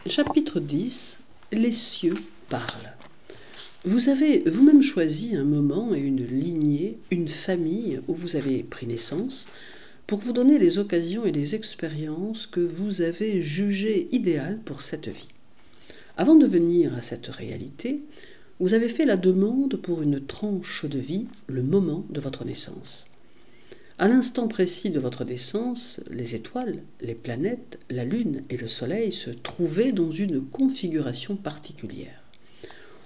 Chapitre 10. Les cieux parlent. Vous avez vous-même choisi un moment et une lignée, une famille où vous avez pris naissance pour vous donner les occasions et les expériences que vous avez jugées idéales pour cette vie. Avant de venir à cette réalité, vous avez fait la demande pour une tranche de vie, le moment de votre naissance. À l'instant précis de votre naissance, les étoiles, les planètes, la Lune et le Soleil se trouvaient dans une configuration particulière.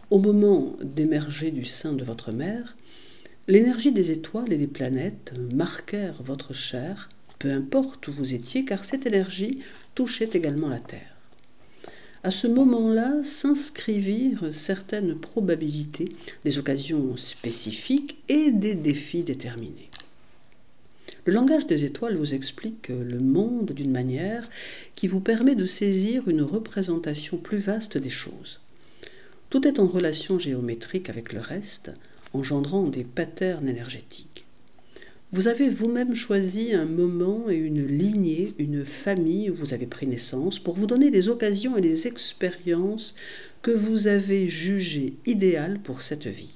Au moment d'émerger du sein de votre mère, l'énergie des étoiles et des planètes marquèrent votre chair, peu importe où vous étiez, car cette énergie touchait également la Terre. À ce moment-là s'inscrivirent certaines probabilités, des occasions spécifiques et des défis déterminés. Le langage des étoiles vous explique le monde d'une manière qui vous permet de saisir une représentation plus vaste des choses. Tout est en relation géométrique avec le reste, engendrant des patterns énergétiques. Vous avez vous-même choisi un moment et une lignée, une famille où vous avez pris naissance pour vous donner les occasions et les expériences que vous avez jugées idéales pour cette vie.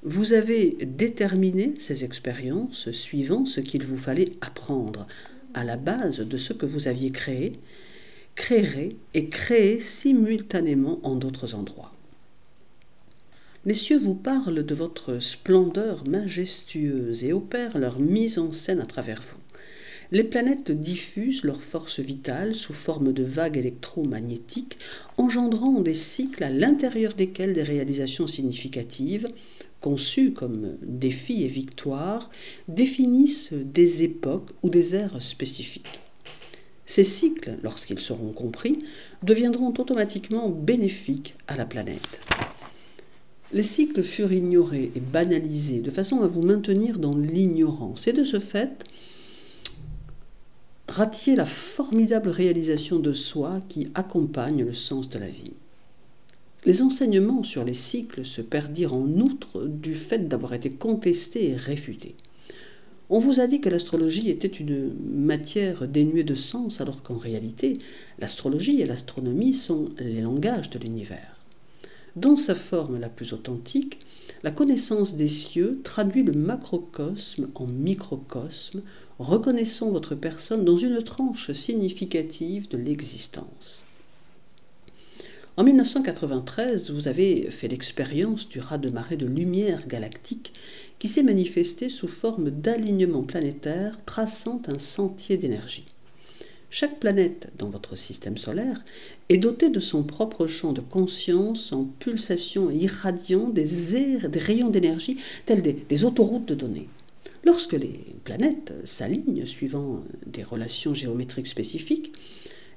Vous avez déterminé ces expériences suivant ce qu'il vous fallait apprendre, à la base de ce que vous aviez créé, créerez et créé simultanément en d'autres endroits. Les cieux vous parlent de votre splendeur majestueuse et opèrent leur mise en scène à travers vous. Les planètes diffusent leur force vitale sous forme de vagues électromagnétiques, engendrant des cycles à l'intérieur desquels des réalisations significatives, conçues comme défis et victoires, définissent des époques ou des ères spécifiques. Ces cycles, lorsqu'ils seront compris, deviendront automatiquement bénéfiques à la planète. Les cycles furent ignorés et banalisés de façon à vous maintenir dans l'ignorance et de ce fait, ratier la formidable réalisation de soi qui accompagne le sens de la vie. Les enseignements sur les cycles se perdirent en outre du fait d'avoir été contestés et réfutés. On vous a dit que l'astrologie était une matière dénuée de sens, alors qu'en réalité, l'astrologie et l'astronomie sont les langages de l'univers. Dans sa forme la plus authentique, la connaissance des cieux traduit le macrocosme en microcosme, reconnaissant votre personne dans une tranche significative de l'existence. En 1993, vous avez fait l'expérience du raz-de-marée de lumière galactique qui s'est manifesté sous forme d'alignement planétaire traçant un sentier d'énergie. Chaque planète dans votre système solaire est dotée de son propre champ de conscience en pulsations irradiant des rayons d'énergie tels des autoroutes de données. Lorsque les planètes s'alignent suivant des relations géométriques spécifiques,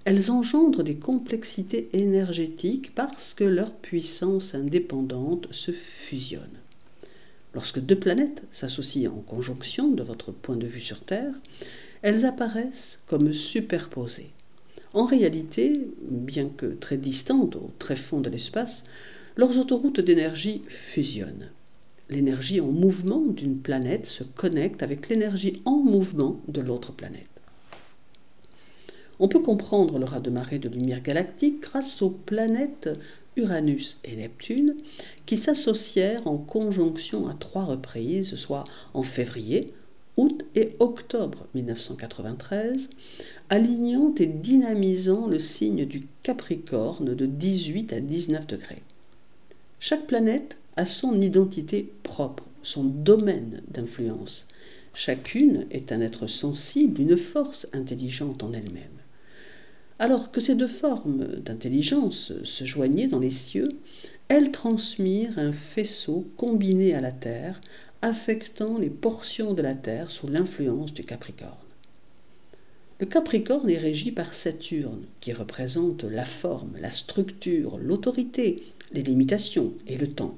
elles engendrent des complexités énergétiques parce que leurs puissances indépendantes se fusionnent. Lorsque deux planètes s'associent en conjonction de votre point de vue sur Terre, elles apparaissent comme superposées. En réalité, bien que très distantes au très fond de l'espace, leurs autoroutes d'énergie fusionnent. L'énergie en mouvement d'une planète se connecte avec l'énergie en mouvement de l'autre planète. On peut comprendre le raz-de-marée de lumière galactique grâce aux planètes Uranus et Neptune qui s'associèrent en conjonction à 3 reprises, soit en février, août et octobre 1993, alignant et dynamisant le signe du Capricorne de 18 à 19 degrés. Chaque planète a son identité propre, son domaine d'influence. Chacune est un être sensible, une force intelligente en elle-même. Alors que ces deux formes d'intelligence se joignaient dans les cieux, elles transmirent un faisceau combiné à la Terre, affectant les portions de la Terre sous l'influence du Capricorne. Le Capricorne est régi par Saturne, qui représente la forme, la structure, l'autorité, les limitations et le temps.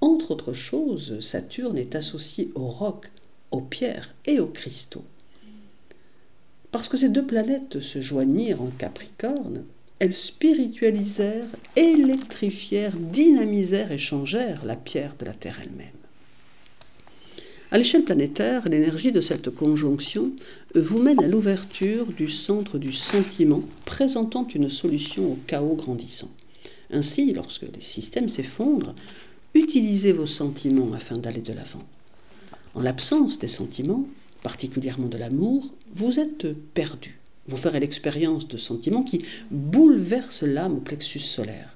Entre autres choses, Saturne est associé au roc, aux pierres et aux cristaux. Parce que ces deux planètes se joignirent en Capricorne, elles spiritualisèrent, électrifièrent, dynamisèrent et changèrent la pierre de la Terre elle-même. À l'échelle planétaire, l'énergie de cette conjonction vous mène à l'ouverture du centre du sentiment, présentant une solution au chaos grandissant. Ainsi, lorsque les systèmes s'effondrent, utilisez vos sentiments afin d'aller de l'avant. En l'absence des sentiments, particulièrement de l'amour, vous êtes perdu. Vous ferez l'expérience de sentiments qui bouleversent l'âme au plexus solaire.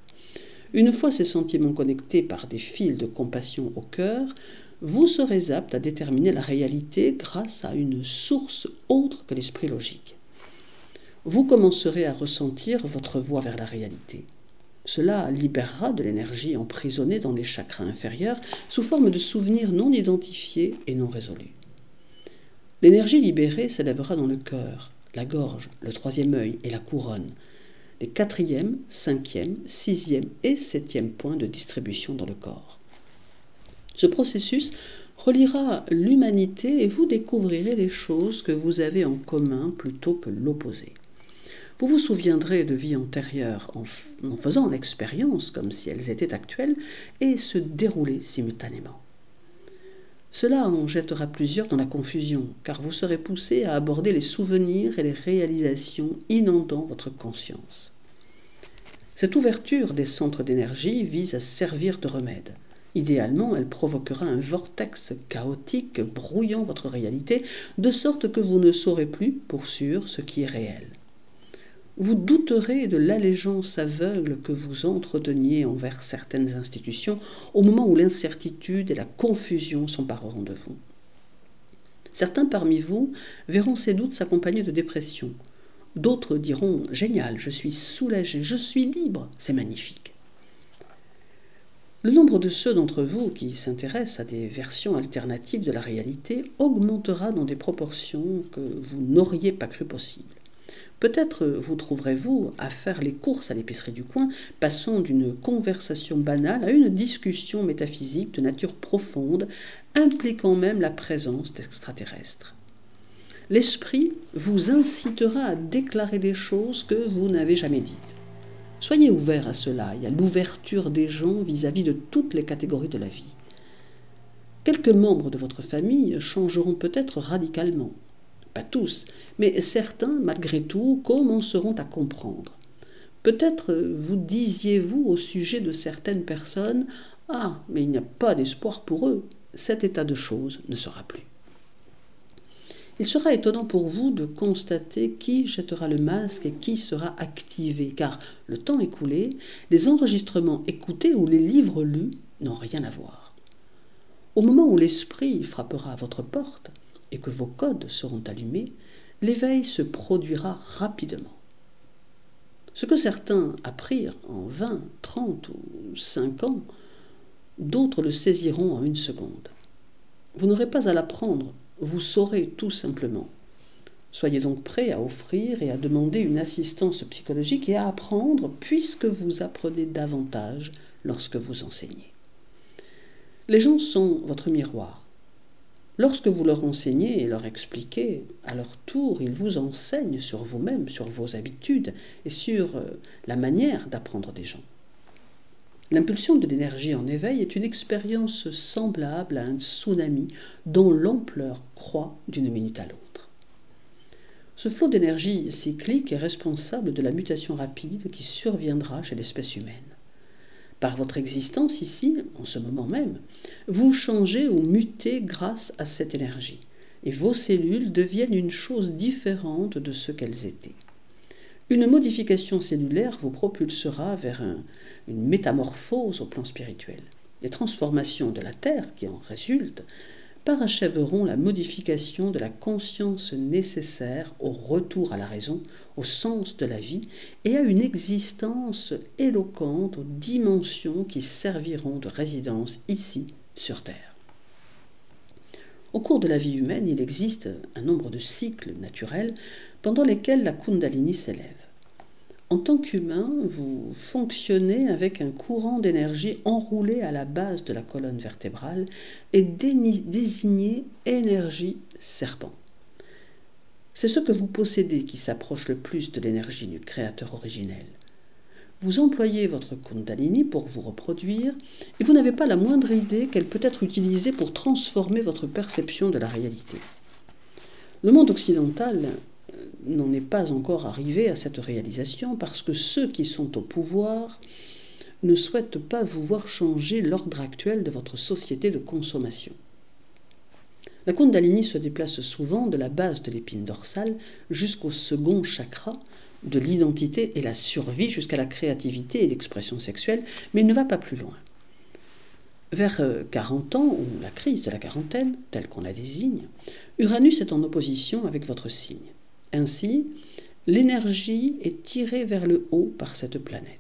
Une fois ces sentiments connectés par des fils de compassion au cœur, vous serez apte à déterminer la réalité grâce à une source autre que l'esprit logique. Vous commencerez à ressentir votre voie vers la réalité. Cela libérera de l'énergie emprisonnée dans les chakras inférieurs sous forme de souvenirs non identifiés et non résolus. L'énergie libérée s'élèvera dans le cœur, la gorge, le troisième œil et la couronne, les quatrième, cinquième, sixième et septième points de distribution dans le corps. Ce processus reliera l'humanité et vous découvrirez les choses que vous avez en commun plutôt que l'opposé. Vous vous souviendrez de vies antérieures en faisant l'expérience comme si elles étaient actuelles et se déroulaient simultanément. Cela en jettera plusieurs dans la confusion, car vous serez poussé à aborder les souvenirs et les réalisations inondant votre conscience. Cette ouverture des centres d'énergie vise à servir de remède. Idéalement, elle provoquera un vortex chaotique brouillant votre réalité, de sorte que vous ne saurez plus, pour sûr, ce qui est réel. Vous douterez de l'allégeance aveugle que vous entreteniez envers certaines institutions au moment où l'incertitude et la confusion s'empareront de vous. Certains parmi vous verront ces doutes s'accompagner de dépression. D'autres diront « Génial, je suis soulagé, je suis libre, c'est magnifique ». Le nombre de ceux d'entre vous qui s'intéressent à des versions alternatives de la réalité augmentera dans des proportions que vous n'auriez pas cru possibles. Peut-être vous trouverez-vous à faire les courses à l'épicerie du coin, passant d'une conversation banale à une discussion métaphysique de nature profonde, impliquant même la présence d'extraterrestres. L'esprit vous incitera à déclarer des choses que vous n'avez jamais dites. Soyez ouverts à cela et à l'ouverture des gens vis-à-vis de toutes les catégories de la vie. Quelques membres de votre famille changeront peut-être radicalement. Pas tous, mais certains, malgré tout, commenceront à comprendre. Peut-être vous disiez-vous au sujet de certaines personnes « Ah, mais il n'y a pas d'espoir pour eux », cet état de choses ne sera plus. Il sera étonnant pour vous de constater qui jettera le masque et qui sera activé, car le temps écoulé, les enregistrements écoutés ou les livres lus n'ont rien à voir. Au moment où l'esprit frappera à votre porte et que vos codes seront allumés, l'éveil se produira rapidement. Ce que certains apprirent en 20, 30 ou 5 ans, d'autres le saisiront en une seconde. Vous n'aurez pas à l'apprendre, vous saurez tout simplement. Soyez donc prêts à offrir et à demander une assistance psychologique et à apprendre puisque vous apprenez davantage lorsque vous enseignez. Les gens sont votre miroir. Lorsque vous leur enseignez et leur expliquez, à leur tour, ils vous enseignent sur vous-même, sur vos habitudes et sur la manière d'apprendre des gens. L'impulsion de l'énergie en éveil est une expérience semblable à un tsunami dont l'ampleur croît d'une minute à l'autre. Ce flot d'énergie cyclique est responsable de la mutation rapide qui surviendra chez l'espèce humaine. Par votre existence ici, en ce moment même, vous changez ou mutez grâce à cette énergie, et vos cellules deviennent une chose différente de ce qu'elles étaient. Une modification cellulaire vous propulsera vers une métamorphose au plan spirituel. Les transformations de la Terre qui en résultent parachèveront la modification de la conscience nécessaire au retour à la raison, au sens de la vie et à une existence éloquente aux dimensions qui serviront de résidence ici sur Terre. Au cours de la vie humaine, il existe un nombre de cycles naturels pendant lesquels la Kundalini s'élève. En tant qu'humain, vous fonctionnez avec un courant d'énergie enroulé à la base de la colonne vertébrale et désigné énergie serpent. C'est ce que vous possédez qui s'approche le plus de l'énergie du créateur originel. Vous employez votre Kundalini pour vous reproduire et vous n'avez pas la moindre idée qu'elle peut être utilisée pour transformer votre perception de la réalité. Le monde occidental n'en est pas encore arrivé à cette réalisation parce que ceux qui sont au pouvoir ne souhaitent pas vous voir changer l'ordre actuel de votre société de consommation. La Kundalini se déplace souvent de la base de l'épine dorsale jusqu'au second chakra, de l'identité et la survie jusqu'à la créativité et l'expression sexuelle, mais il ne va pas plus loin. Vers 40 ans, ou la crise de la quarantaine, telle qu'on la désigne, Uranus est en opposition avec votre signe. Ainsi, l'énergie est tirée vers le haut par cette planète.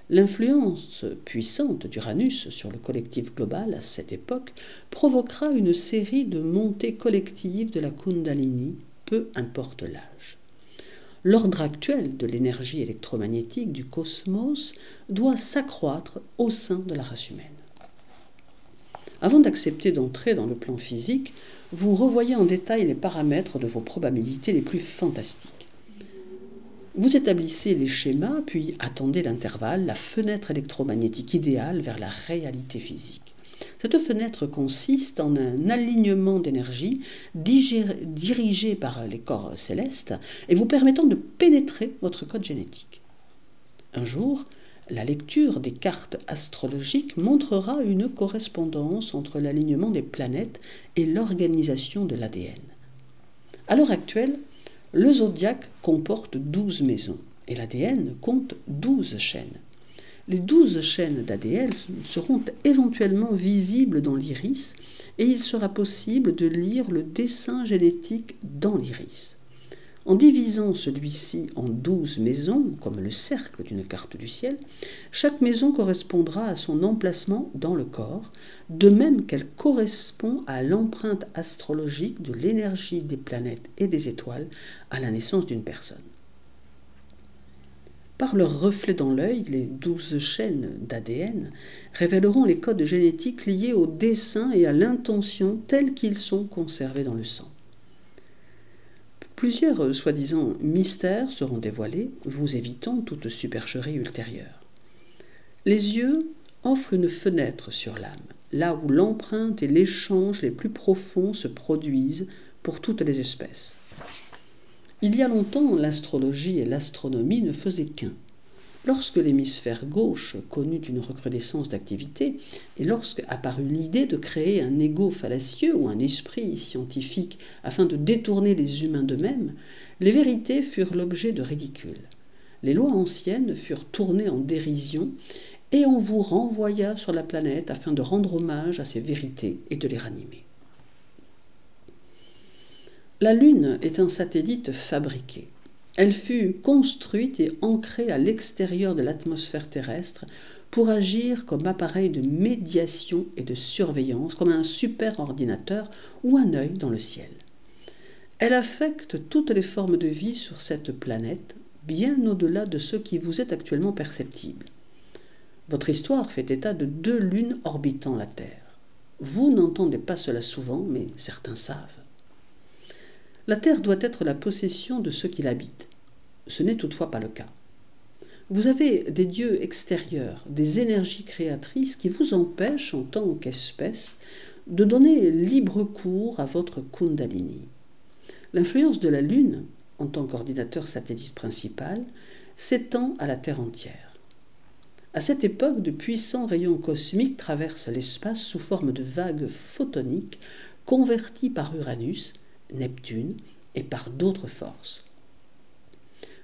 L'influence puissante d'Uranus sur le collectif global à cette époque provoquera une série de montées collectives de la Kundalini, peu importe l'âge. L'ordre actuel de l'énergie électromagnétique du cosmos doit s'accroître au sein de la race humaine. Avant d'accepter d'entrer dans le plan physique, vous revoyez en détail les paramètres de vos probabilités les plus fantastiques. Vous établissez les schémas, puis attendez l'intervalle, la fenêtre électromagnétique idéale vers la réalité physique. Cette fenêtre consiste en un alignement d'énergie dirigé par les corps célestes et vous permettant de pénétrer votre code génétique. Un jour, la lecture des cartes astrologiques montrera une correspondance entre l'alignement des planètes et l'organisation de l'ADN. À l'heure actuelle, le zodiaque comporte 12 maisons et l'ADN compte 12 chaînes. Les 12 chaînes d'ADN seront éventuellement visibles dans l'iris et il sera possible de lire le dessin génétique dans l'iris. En divisant celui-ci en 12 maisons, comme le cercle d'une carte du ciel, chaque maison correspondra à son emplacement dans le corps, de même qu'elle correspond à l'empreinte astrologique de l'énergie des planètes et des étoiles à la naissance d'une personne. Par leur reflet dans l'œil, les 12 chaînes d'ADN révéleront les codes génétiques liés au dessein et à l'intention tels qu'ils sont conservés dans le sang. Plusieurs soi-disant mystères seront dévoilés, vous évitant toute supercherie ultérieure. Les yeux offrent une fenêtre sur l'âme, là où l'empreinte et l'échange les plus profonds se produisent pour toutes les espèces. Il y a longtemps, l'astrologie et l'astronomie ne faisaient qu'un. Lorsque l'hémisphère gauche connut une recrudescence d'activité, et lorsque apparut l'idée de créer un ego fallacieux ou un esprit scientifique afin de détourner les humains d'eux-mêmes, les vérités furent l'objet de ridicule. Les lois anciennes furent tournées en dérision, et on vous renvoya sur la planète afin de rendre hommage à ces vérités et de les ranimer. La Lune est un satellite fabriqué. Elle fut construite et ancrée à l'extérieur de l'atmosphère terrestre pour agir comme appareil de médiation et de surveillance, comme un super-ordinateur ou un œil dans le ciel. Elle affecte toutes les formes de vie sur cette planète, bien au-delà de ce qui vous est actuellement perceptible. Votre histoire fait état de 2 lunes orbitant la Terre. Vous n'entendez pas cela souvent, mais certains savent. La Terre doit être la possession de ceux qui l'habitent. Ce n'est toutefois pas le cas. Vous avez des dieux extérieurs, des énergies créatrices qui vous empêchent, en tant qu'espèce, de donner libre cours à votre Kundalini. L'influence de la Lune, en tant qu'ordinateur satellite principal, s'étend à la Terre entière. À cette époque, de puissants rayons cosmiques traversent l'espace sous forme de vagues photoniques converties par Uranus, Neptune et par d'autres forces.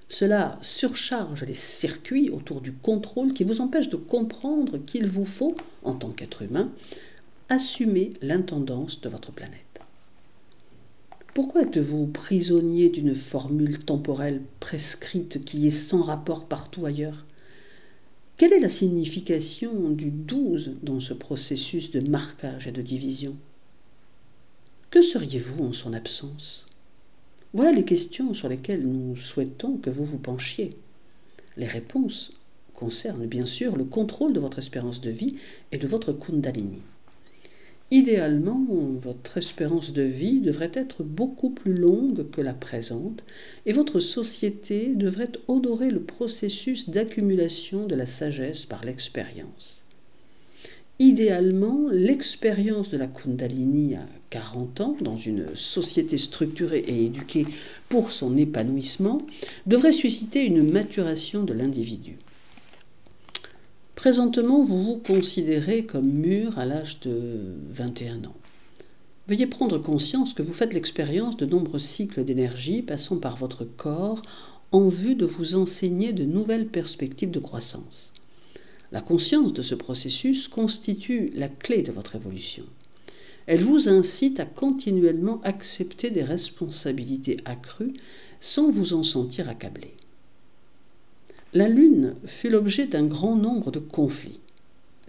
Cela surcharge les circuits autour du contrôle qui vous empêche de comprendre qu'il vous faut, en tant qu'être humain, assumer l'intendance de votre planète. Pourquoi êtes-vous prisonnier d'une formule temporelle prescrite qui est sans rapport partout ailleurs ? Quelle est la signification du 12 dans ce processus de marquage et de division ? Que seriez-vous en son absence ? Voilà les questions sur lesquelles nous souhaitons que vous vous penchiez. Les réponses concernent bien sûr le contrôle de votre espérance de vie et de votre Kundalini. Idéalement, votre espérance de vie devrait être beaucoup plus longue que la présente et votre société devrait honorer le processus d'accumulation de la sagesse par l'expérience. Idéalement, l'expérience de la Kundalini à 40 ans, dans une société structurée et éduquée pour son épanouissement, devrait susciter une maturation de l'individu. Présentement, vous vous considérez comme mûr à l'âge de 21 ans. Veuillez prendre conscience que vous faites l'expérience de nombreux cycles d'énergie passant par votre corps en vue de vous enseigner de nouvelles perspectives de croissance. La conscience de ce processus constitue la clé de votre évolution. Elle vous incite à continuellement accepter des responsabilités accrues sans vous en sentir accablé. La Lune fut l'objet d'un grand nombre de conflits.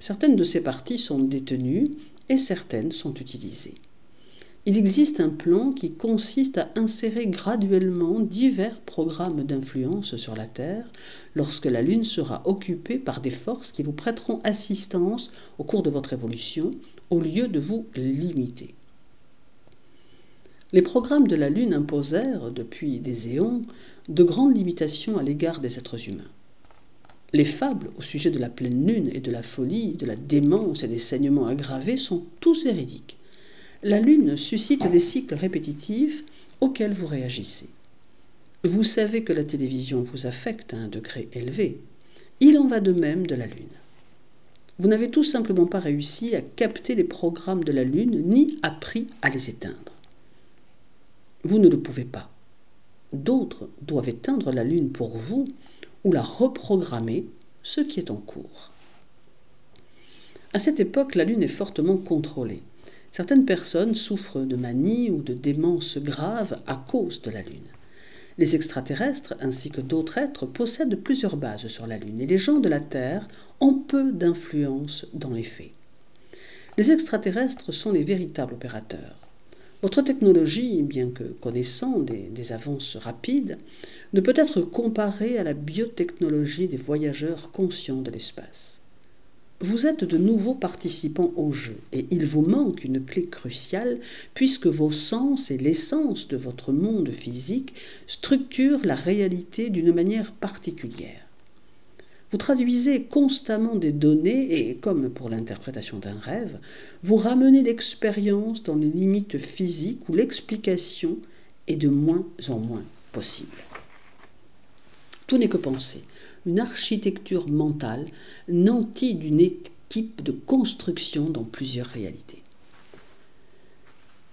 Certaines de ces parties sont détenues et certaines sont utilisées. Il existe un plan qui consiste à insérer graduellement divers programmes d'influence sur la Terre lorsque la Lune sera occupée par des forces qui vous prêteront assistance au cours de votre évolution au lieu de vous limiter. Les programmes de la Lune imposèrent, depuis des éons, de grandes limitations à l'égard des êtres humains. Les fables au sujet de la pleine lune et de la folie, de la démence et des saignements aggravés sont tous véridiques. La Lune suscite des cycles répétitifs auxquels vous réagissez. Vous savez que la télévision vous affecte à un degré élevé. Il en va de même de la Lune. Vous n'avez tout simplement pas réussi à capter les programmes de la Lune ni appris à les éteindre. Vous ne le pouvez pas. D'autres doivent éteindre la Lune pour vous ou la reprogrammer, ce qui est en cours. À cette époque, la Lune est fortement contrôlée. Certaines personnes souffrent de manie ou de démence grave à cause de la Lune. Les extraterrestres, ainsi que d'autres êtres, possèdent plusieurs bases sur la Lune et les gens de la Terre ont peu d'influence dans les faits. Les extraterrestres sont les véritables opérateurs. Votre technologie, bien que connaissant des avances rapides, ne peut être comparée à la biotechnologie des voyageurs conscients de l'espace. Vous êtes de nouveaux participants au jeu et il vous manque une clé cruciale puisque vos sens et l'essence de votre monde physique structurent la réalité d'une manière particulière. Vous traduisez constamment des données et, comme pour l'interprétation d'un rêve, vous ramenez l'expérience dans les limites physiques où l'explication est de moins en moins possible. Tout n'est que pensée. Une architecture mentale nantie d'une équipe de construction dans plusieurs réalités.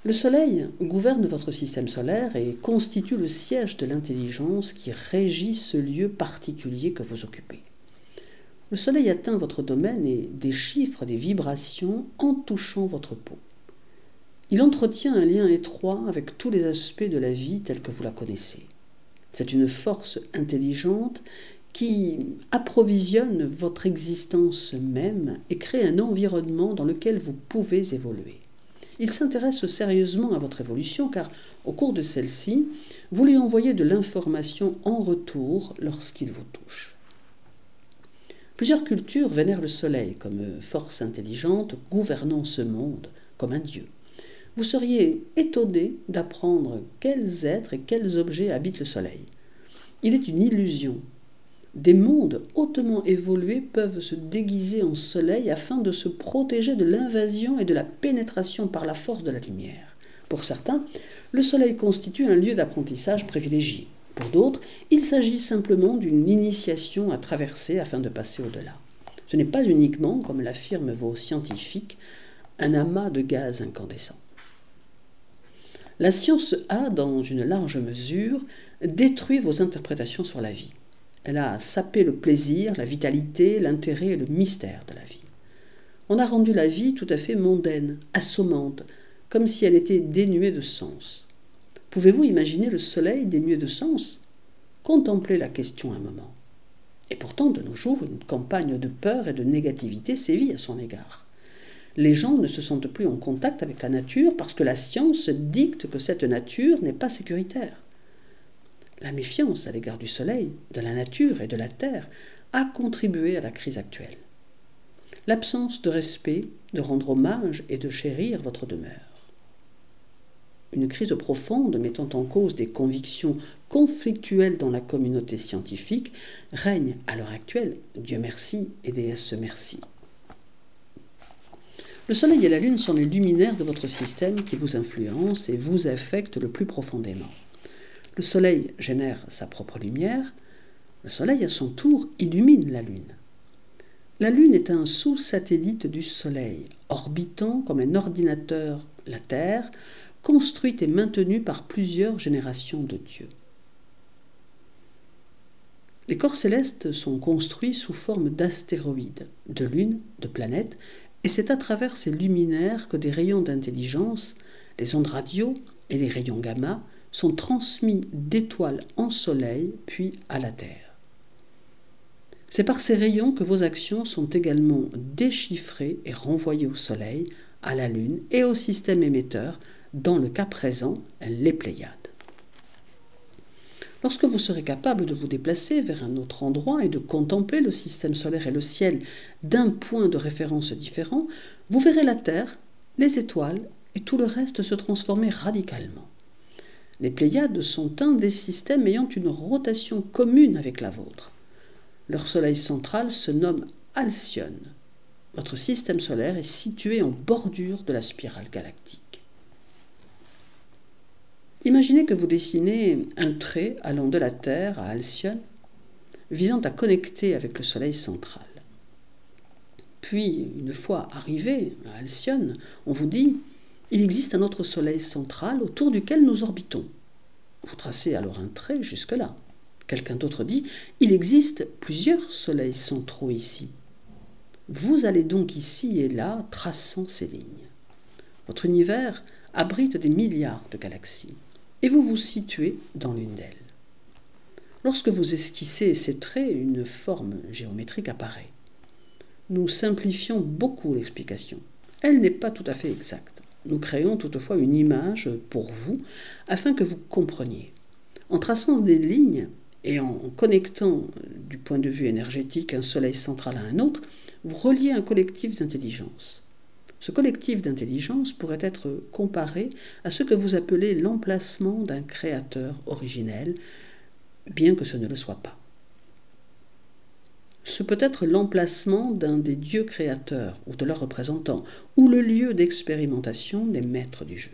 Le Soleil gouverne votre système solaire et constitue le siège de l'intelligence qui régit ce lieu particulier que vous occupez. Le Soleil atteint votre domaine et déchiffre des vibrations en touchant votre peau. Il entretient un lien étroit avec tous les aspects de la vie tels que vous la connaissez. C'est une force intelligente qui approvisionne votre existence même et crée un environnement dans lequel vous pouvez évoluer. Il s'intéresse sérieusement à votre évolution car, au cours de celle-ci, vous lui envoyez de l'information en retour lorsqu'il vous touche. Plusieurs cultures vénèrent le Soleil comme force intelligente gouvernant ce monde, comme un dieu. Vous seriez étonné d'apprendre quels êtres et quels objets habitent le Soleil. Il est une illusion. Des mondes hautement évolués peuvent se déguiser en soleil afin de se protéger de l'invasion et de la pénétration par la force de la lumière. Pour certains, le soleil constitue un lieu d'apprentissage privilégié. Pour d'autres, il s'agit simplement d'une initiation à traverser afin de passer au-delà. Ce n'est pas uniquement, comme l'affirment vos scientifiques, un amas de gaz incandescent. La science a, dans une large mesure, détruit vos interprétations sur la vie. Elle a sapé le plaisir, la vitalité, l'intérêt et le mystère de la vie. On a rendu la vie tout à fait mondaine, assommante, comme si elle était dénuée de sens. Pouvez-vous imaginer le soleil dénué de sens? Contemplez la question un moment. Et pourtant, de nos jours, une campagne de peur et de négativité sévit à son égard. Les gens ne se sentent plus en contact avec la nature parce que la science dicte que cette nature n'est pas sécuritaire. La méfiance à l'égard du soleil, de la nature et de la terre a contribué à la crise actuelle. l'absence de respect, de rendre hommage et de chérir votre demeure. Une crise profonde mettant en cause des convictions conflictuelles dans la communauté scientifique règne à l'heure actuelle, Dieu merci et déesse merci. Le Soleil et la Lune sont les luminaires de votre système qui vous influencent et vous affectent le plus profondément. Le Soleil génère sa propre lumière, le Soleil à son tour illumine la Lune. La Lune est un sous-satellite du Soleil, orbitant comme un ordinateur la Terre, construite et maintenue par plusieurs générations de dieux. Les corps célestes sont construits sous forme d'astéroïdes, de lunes, de planètes, et c'est à travers ces luminaires que des rayons d'intelligence, les ondes radio et les rayons gamma, sont transmis d'étoiles en Soleil puis à la Terre. C'est par ces rayons que vos actions sont également déchiffrées et renvoyées au Soleil, à la Lune et au système émetteur, dans le cas présent, les Pléiades. Lorsque vous serez capable de vous déplacer vers un autre endroit et de contempler le système solaire et le ciel d'un point de référence différent, vous verrez la Terre, les étoiles et tout le reste se transformer radicalement. Les Pléiades sont un des systèmes ayant une rotation commune avec la vôtre. Leur soleil central se nomme Alcyone. Votre système solaire est situé en bordure de la spirale galactique. Imaginez que vous dessinez un trait allant de la Terre à Alcyone, visant à connecter avec le soleil central. Puis, une fois arrivé à Alcyone, on vous dit « Il existe un autre soleil central autour duquel nous orbitons ». Vous tracez alors un trait jusque-là. Quelqu'un d'autre dit « Il existe plusieurs soleils centraux ici ». Vous allez donc ici et là traçant ces lignes. Votre univers abrite des milliards de galaxies et vous vous situez dans l'une d'elles. Lorsque vous esquissez ces traits, une forme géométrique apparaît. Nous simplifions beaucoup l'explication. Elle n'est pas tout à fait exacte. Nous créons toutefois une image pour vous afin que vous compreniez. En traçant des lignes et en connectant du point de vue énergétique un soleil central à un autre, vous reliez un collectif d'intelligence. Ce collectif d'intelligence pourrait être comparé à ce que vous appelez l'emplacement d'un créateur originel, bien que ce ne le soit pas. Ce peut être l'emplacement d'un des dieux créateurs ou de leurs représentants, ou le lieu d'expérimentation des maîtres du jeu.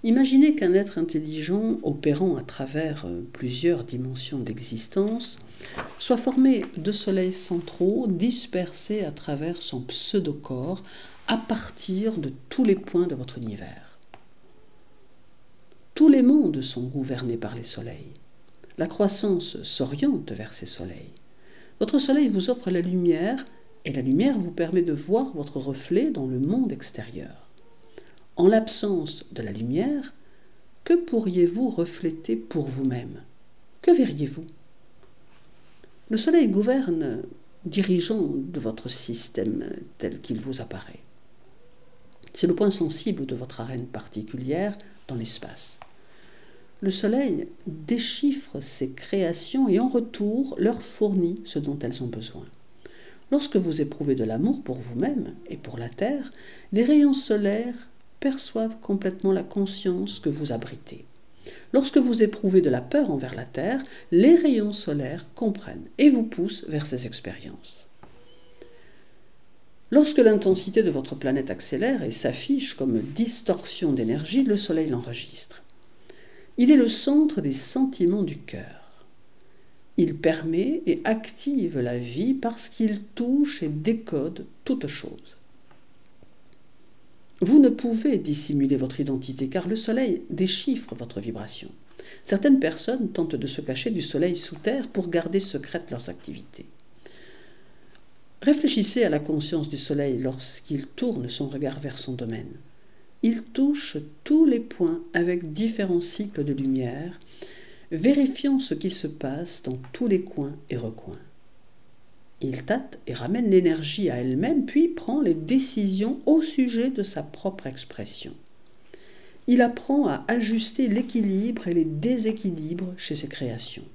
Imaginez qu'un être intelligent opérant à travers plusieurs dimensions d'existence soit formé de soleils centraux dispersés à travers son pseudo-corps à partir de tous les points de votre univers. Tous les mondes sont gouvernés par les soleils. La croissance s'oriente vers ces soleils. Votre soleil vous offre la lumière et la lumière vous permet de voir votre reflet dans le monde extérieur. En l'absence de la lumière, que pourriez-vous refléter pour vous-même? Que verriez-vous? Le soleil gouverne, dirigeant de votre système tel qu'il vous apparaît. C'est le point sensible de votre arène particulière dans l'espace. Le soleil déchiffre ses créations et en retour leur fournit ce dont elles ont besoin. Lorsque vous éprouvez de l'amour pour vous-même et pour la Terre, les rayons solaires perçoivent complètement la conscience que vous abritez. Lorsque vous éprouvez de la peur envers la Terre, les rayons solaires comprennent et vous poussent vers ces expériences. Lorsque l'intensité de votre planète accélère et s'affiche comme distorsion d'énergie, le Soleil l'enregistre. Il est le centre des sentiments du cœur. Il permet et active la vie parce qu'il touche et décode toute chose. Vous ne pouvez dissimuler votre identité car le Soleil déchiffre votre vibration. Certaines personnes tentent de se cacher du Soleil sous terre pour garder secrètes leurs activités. Réfléchissez à la conscience du Soleil lorsqu'il tourne son regard vers son domaine. Il touche tous les points avec différents cycles de lumière, vérifiant ce qui se passe dans tous les coins et recoins. Il tâte et ramène l'énergie à elle-même, puis prend les décisions au sujet de sa propre expression. Il apprend à ajuster l'équilibre et les déséquilibres chez ses créations.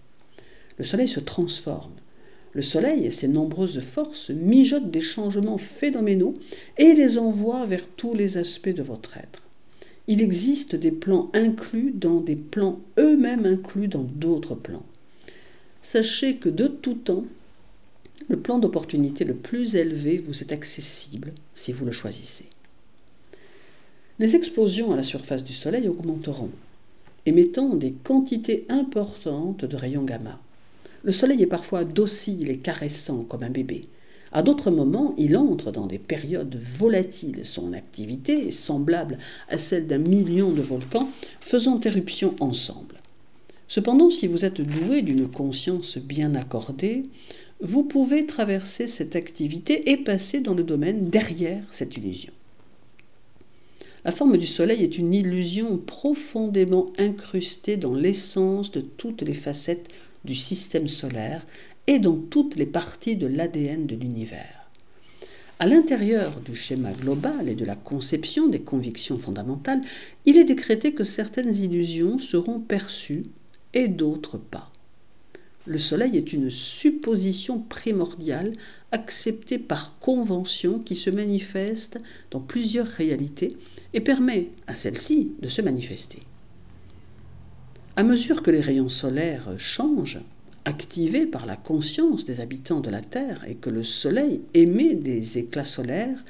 Le Soleil se transforme. Le Soleil et ses nombreuses forces mijotent des changements phénoménaux et les envoient vers tous les aspects de votre être. Il existe des plans inclus dans des plans eux-mêmes inclus dans d'autres plans. Sachez que de tout temps, le plan d'opportunité le plus élevé vous est accessible si vous le choisissez. Les explosions à la surface du Soleil augmenteront, émettant des quantités importantes de rayons gamma. Le Soleil est parfois docile et caressant comme un bébé. À d'autres moments, il entre dans des périodes volatiles. Son activité est semblable à celle d'un million de volcans faisant éruption ensemble. Cependant, si vous êtes doué d'une conscience bien accordée, vous pouvez traverser cette activité et passer dans le domaine derrière cette illusion. La forme du Soleil est une illusion profondément incrustée dans l'essence de toutes les facettes du système solaire et dans toutes les parties de l'ADN de l'univers. À l'intérieur du schéma global et de la conception des convictions fondamentales, il est décrété que certaines illusions seront perçues et d'autres pas. Le Soleil est une supposition primordiale acceptée par convention qui se manifeste dans plusieurs réalités et permet à celle-ci de se manifester. À mesure que les rayons solaires changent, activés par la conscience des habitants de la Terre et que le Soleil émet des éclats solaires,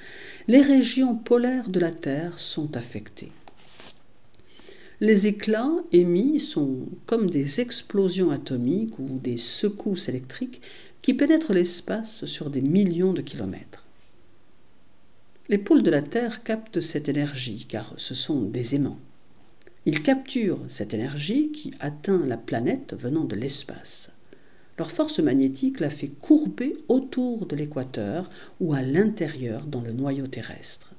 les régions polaires de la Terre sont affectées. Les éclats émis sont comme des explosions atomiques ou des secousses électriques qui pénètrent l'espace sur des millions de kilomètres. Les pôles de la Terre captent cette énergie car ce sont des aimants. Ils capturent cette énergie qui atteint la planète venant de l'espace. Leur force magnétique la fait courber autour de l'équateur ou à l'intérieur dans le noyau terrestre.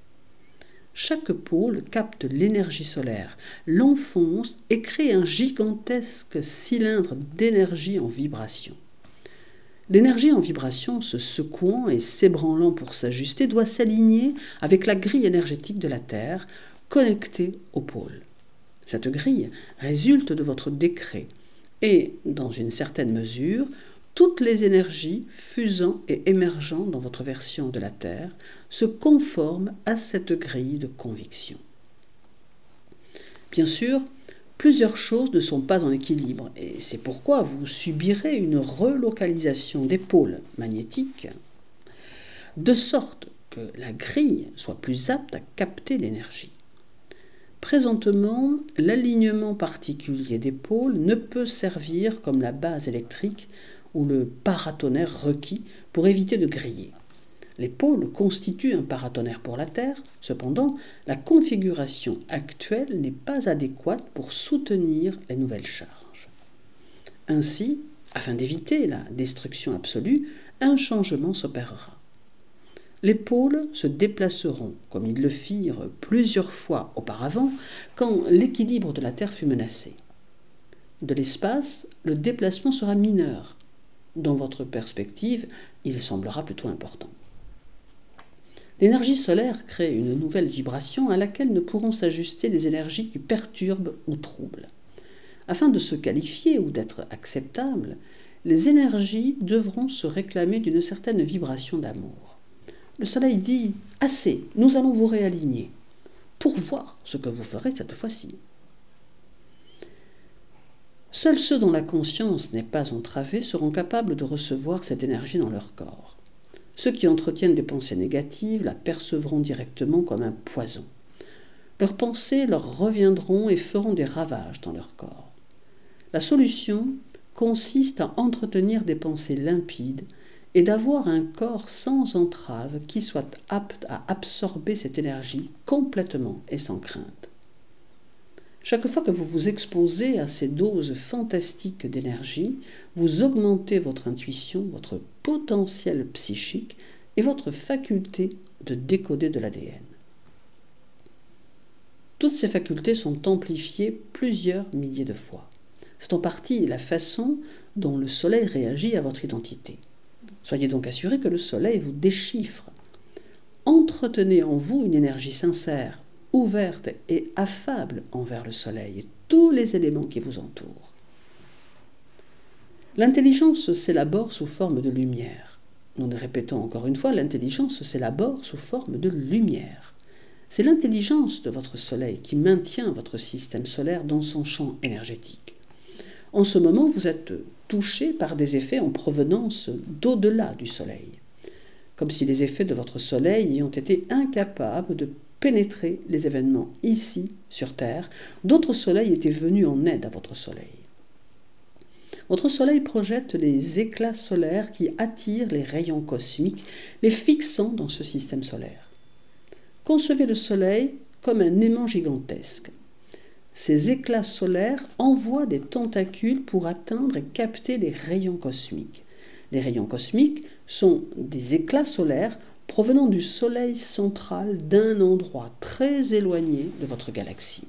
Chaque pôle capte l'énergie solaire, l'enfonce et crée un gigantesque cylindre d'énergie en vibration. L'énergie en vibration, se secouant et s'ébranlant pour s'ajuster, doit s'aligner avec la grille énergétique de la Terre, connectée au pôle. Cette grille résulte de votre décret et, dans une certaine mesure, toutes les énergies fusant et émergeant dans votre version de la Terre se conforment à cette grille de conviction. Bien sûr, plusieurs choses ne sont pas en équilibre et c'est pourquoi vous subirez une relocalisation des pôles magnétiques de sorte que la grille soit plus apte à capter l'énergie. Présentement, l'alignement particulier des pôles ne peut servir comme la base électrique ou le paratonnerre requis pour éviter de griller. Les pôles constituent un paratonnerre pour la Terre, cependant, la configuration actuelle n'est pas adéquate pour soutenir les nouvelles charges. Ainsi, afin d'éviter la destruction absolue, un changement s'opérera. Les pôles se déplaceront, comme ils le firent plusieurs fois auparavant, quand l'équilibre de la Terre fut menacé. De l'espace, le déplacement sera mineur. Dans votre perspective, il semblera plutôt important. L'énergie solaire crée une nouvelle vibration à laquelle ne pourront s'ajuster les énergies qui perturbent ou troublent. Afin de se qualifier ou d'être acceptables, les énergies devront se réclamer d'une certaine vibration d'amour. Le Soleil dit « Assez, nous allons vous réaligner » pour voir ce que vous ferez cette fois-ci. Seuls ceux dont la conscience n'est pas entravée seront capables de recevoir cette énergie dans leur corps. Ceux qui entretiennent des pensées négatives la percevront directement comme un poison. Leurs pensées leur reviendront et feront des ravages dans leur corps. La solution consiste à entretenir des pensées limpides et d'avoir un corps sans entrave qui soit apte à absorber cette énergie complètement et sans crainte. Chaque fois que vous vous exposez à ces doses fantastiques d'énergie, vous augmentez votre intuition, votre potentiel psychique et votre faculté de décoder de l'ADN. Toutes ces facultés sont amplifiées plusieurs milliers de fois. C'est en partie la façon dont le Soleil réagit à votre identité. Soyez donc assurés que le Soleil vous déchiffre. Entretenez en vous une énergie sincère, ouverte et affable envers le Soleil et tous les éléments qui vous entourent. L'intelligence s'élabore sous forme de lumière. Nous le répétons encore une fois, l'intelligence s'élabore sous forme de lumière. C'est l'intelligence de votre soleil qui maintient votre système solaire dans son champ énergétique. En ce moment, vous êtes touché par des effets en provenance d'au-delà du soleil, comme si les effets de votre soleil ayant été incapables de pénétrer les événements ici, sur Terre, d'autres soleils étaient venus en aide à votre soleil. Votre soleil projette les éclats solaires qui attirent les rayons cosmiques, les fixant dans ce système solaire. Concevez le soleil comme un aimant gigantesque. Ces éclats solaires envoient des tentacules pour atteindre et capter les rayons cosmiques. Les rayons cosmiques sont des éclats solaires provenant du soleil central d'un endroit très éloigné de votre galaxie.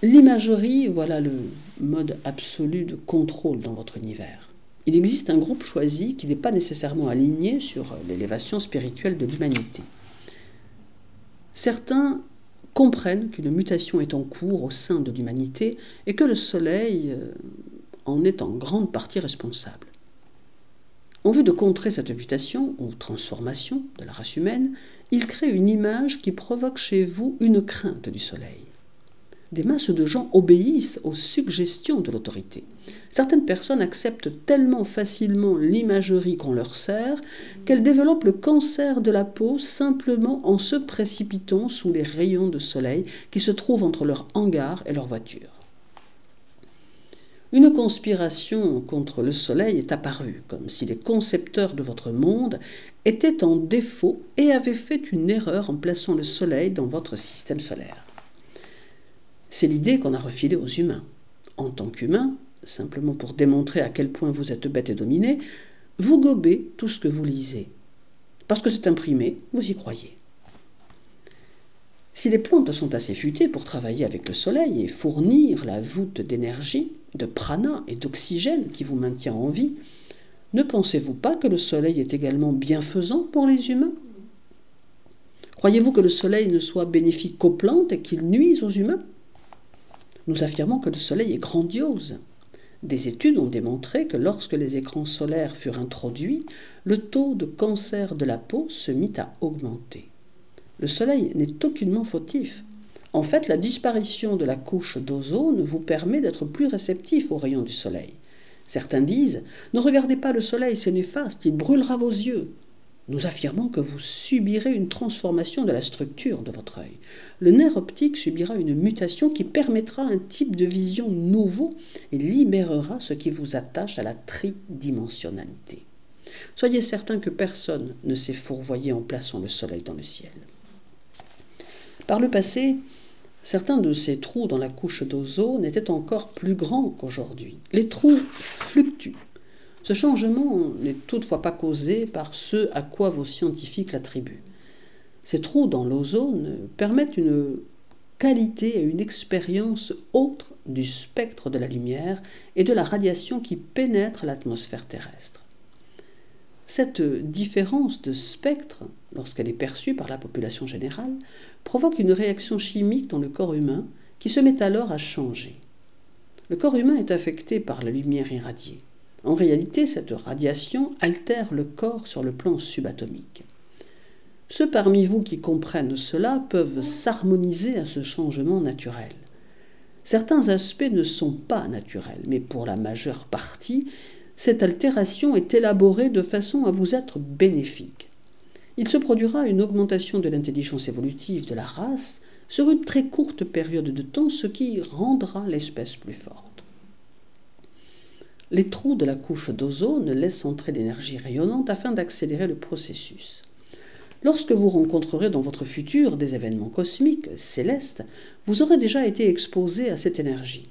L'imagerie, voilà le mode absolu de contrôle dans votre univers. Il existe un groupe choisi qui n'est pas nécessairement aligné sur l'élévation spirituelle de l'humanité. Certains comprennent qu'une mutation est en cours au sein de l'humanité et que le Soleil en est en grande partie responsable. En vue de contrer cette mutation ou transformation de la race humaine, il crée une image qui provoque chez vous une crainte du Soleil. Des masses de gens obéissent aux suggestions de l'autorité. Certaines personnes acceptent tellement facilement l'imagerie qu'on leur sert qu'elles développent le cancer de la peau simplement en se précipitant sous les rayons de soleil qui se trouvent entre leur hangar et leur voiture. Une conspiration contre le soleil est apparue, comme si les concepteurs de votre monde étaient en défaut et avaient fait une erreur en plaçant le soleil dans votre système solaire. C'est l'idée qu'on a refilée aux humains. En tant qu'humains, simplement pour démontrer à quel point vous êtes bête et dominé, vous gobez tout ce que vous lisez. Parce que c'est imprimé, vous y croyez. Si les plantes sont assez futées pour travailler avec le soleil et fournir la voûte d'énergie, de prana et d'oxygène qui vous maintient en vie, ne pensez-vous pas que le soleil est également bienfaisant pour les humains ? Croyez-vous que le soleil ne soit bénéfique qu'aux plantes et qu'il nuise aux humains ? Nous affirmons que le soleil est grandiose. Des études ont démontré que lorsque les écrans solaires furent introduits, le taux de cancer de la peau se mit à augmenter. Le soleil n'est aucunement fautif. En fait, la disparition de la couche d'ozone vous permet d'être plus réceptif aux rayons du soleil. Certains disent « Ne regardez pas le soleil, c'est néfaste, il brûlera vos yeux ». Nous affirmons que vous subirez une transformation de la structure de votre œil. Le nerf optique subira une mutation qui permettra un type de vision nouveau et libérera ce qui vous attache à la tridimensionnalité. Soyez certain que personne ne s'est fourvoyé en plaçant le soleil dans le ciel. Par le passé, certains de ces trous dans la couche d'ozone étaient encore plus grands qu'aujourd'hui. Les trous fluctuent. Ce changement n'est toutefois pas causé par ce à quoi vos scientifiques l'attribuent. Ces trous dans l'ozone permettent une qualité et une expérience autre du spectre de la lumière et de la radiation qui pénètre l'atmosphère terrestre. Cette différence de spectre, lorsqu'elle est perçue par la population générale, provoque une réaction chimique dans le corps humain qui se met alors à changer. Le corps humain est affecté par la lumière irradiée. En réalité, cette radiation altère le corps sur le plan subatomique. Ceux parmi vous qui comprennent cela peuvent s'harmoniser à ce changement naturel. Certains aspects ne sont pas naturels, mais pour la majeure partie, cette altération est élaborée de façon à vous être bénéfique. Il se produira une augmentation de l'intelligence évolutive de la race sur une très courte période de temps, ce qui rendra l'espèce plus forte. Les trous de la couche d'ozone laissent entrer l'énergie rayonnante afin d'accélérer le processus. Lorsque vous rencontrerez dans votre futur des événements cosmiques, célestes, vous aurez déjà été exposé à cette énergie.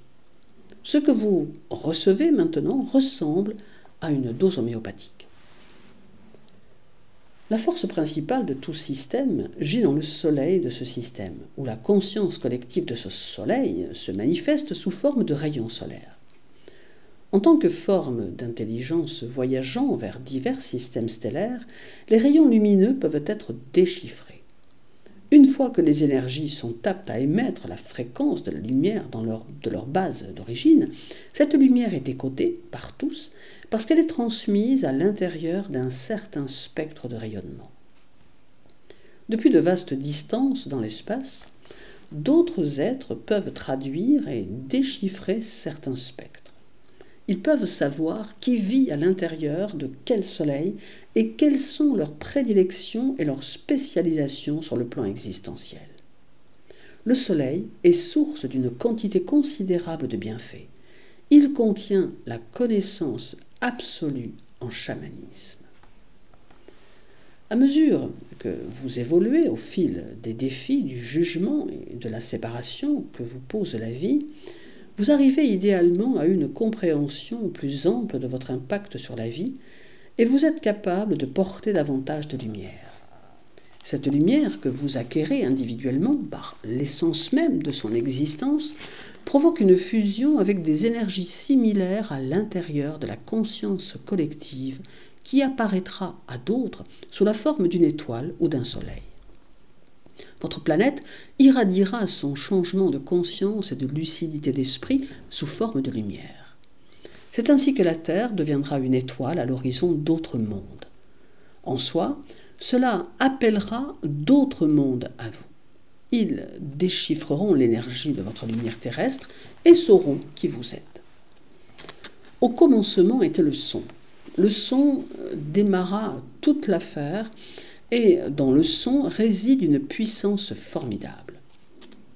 Ce que vous recevez maintenant ressemble à une dose homéopathique. La force principale de tout système gît dans le soleil de ce système, où la conscience collective de ce soleil se manifeste sous forme de rayons solaires. En tant que forme d'intelligence voyageant vers divers systèmes stellaires, les rayons lumineux peuvent être déchiffrés. Une fois que les énergies sont aptes à émettre la fréquence de la lumière de leur base d'origine, cette lumière est décodée par tous parce qu'elle est transmise à l'intérieur d'un certain spectre de rayonnement. Depuis de vastes distances dans l'espace, d'autres êtres peuvent traduire et déchiffrer certains spectres. Ils peuvent savoir qui vit à l'intérieur de quel soleil et quelles sont leurs prédilections et leurs spécialisations sur le plan existentiel. Le soleil est source d'une quantité considérable de bienfaits. Il contient la connaissance absolue en chamanisme. À mesure que vous évoluez au fil des défis du jugement et de la séparation que vous pose la vie, vous arrivez idéalement à une compréhension plus ample de votre impact sur la vie et vous êtes capable de porter davantage de lumière. Cette lumière que vous acquérez individuellement par l'essence même de son existence provoque une fusion avec des énergies similaires à l'intérieur de la conscience collective qui apparaîtra à d'autres sous la forme d'une étoile ou d'un soleil. Votre planète irradiera son changement de conscience et de lucidité d'esprit sous forme de lumière. C'est ainsi que la Terre deviendra une étoile à l'horizon d'autres mondes. En soi, cela appellera d'autres mondes à vous. Ils déchiffreront l'énergie de votre lumière terrestre et sauront qui vous êtes. Au commencement était le son. Le son démarra toute l'affaire et dans le son réside une puissance formidable.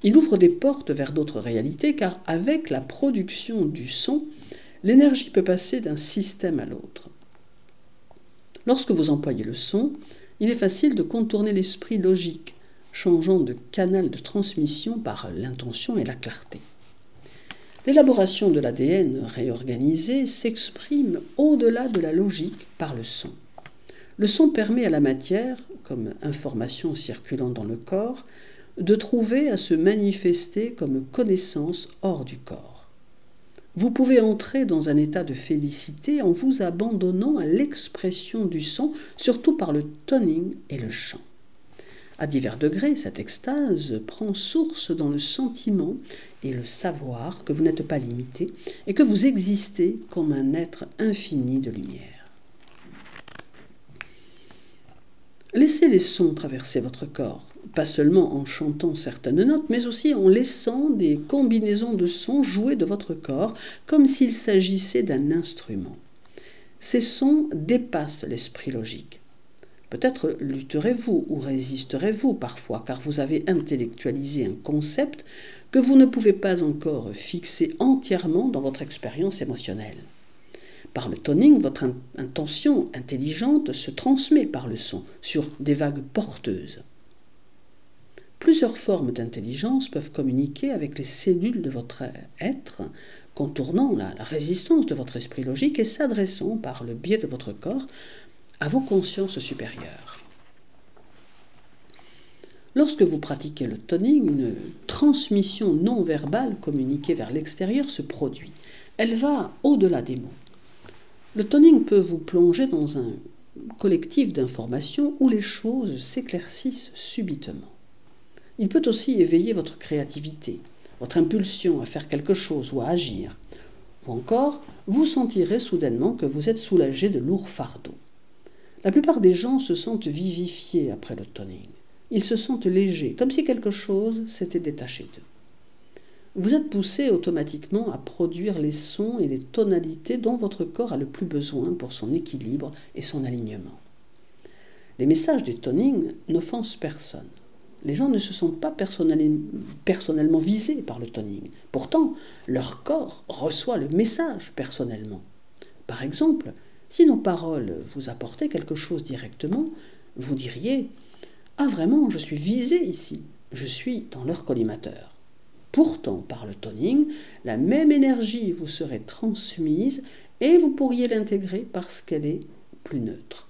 Il ouvre des portes vers d'autres réalités car avec la production du son, l'énergie peut passer d'un système à l'autre. Lorsque vous employez le son, il est facile de contourner l'esprit logique, changeant de canal de transmission par l'intention et la clarté. L'élaboration de l'ADN réorganisé s'exprime au-delà de la logique par le son. Le son permet à la matière, comme information circulant dans le corps, de trouver à se manifester comme connaissance hors du corps. Vous pouvez entrer dans un état de félicité en vous abandonnant à l'expression du son, surtout par le toning et le chant. À divers degrés, cette extase prend source dans le sentiment et le savoir que vous n'êtes pas limité et que vous existez comme un être infini de lumière. Laissez les sons traverser votre corps, pas seulement en chantant certaines notes, mais aussi en laissant des combinaisons de sons jouer de votre corps comme s'il s'agissait d'un instrument. Ces sons dépassent l'esprit logique. Peut-être lutterez-vous ou résisterez-vous parfois, car vous avez intellectualisé un concept que vous ne pouvez pas encore fixer entièrement dans votre expérience émotionnelle. Par le toning, votre intention intelligente se transmet par le son sur des vagues porteuses. Plusieurs formes d'intelligence peuvent communiquer avec les cellules de votre être, contournant la résistance de votre esprit logique et s'adressant par le biais de votre corps à vos consciences supérieures. Lorsque vous pratiquez le toning, une transmission non verbale communiquée vers l'extérieur se produit. Elle va au-delà des mots. Le toning peut vous plonger dans un collectif d'informations où les choses s'éclaircissent subitement. Il peut aussi éveiller votre créativité, votre impulsion à faire quelque chose ou à agir. Ou encore, vous sentirez soudainement que vous êtes soulagé de lourds fardeaux. La plupart des gens se sentent vivifiés après le toning. Ils se sentent légers, comme si quelque chose s'était détaché d'eux. Vous êtes poussé automatiquement à produire les sons et les tonalités dont votre corps a le plus besoin pour son équilibre et son alignement. Les messages du toning n'offensent personne. Les gens ne se sentent pas personnellement visés par le toning. Pourtant, leur corps reçoit le message personnellement. Par exemple, si nos paroles vous apportaient quelque chose directement, vous diriez « Ah vraiment, je suis visé ici, je suis dans leur collimateur ». Pourtant, par le toning, la même énergie vous serait transmise et vous pourriez l'intégrer parce qu'elle est plus neutre.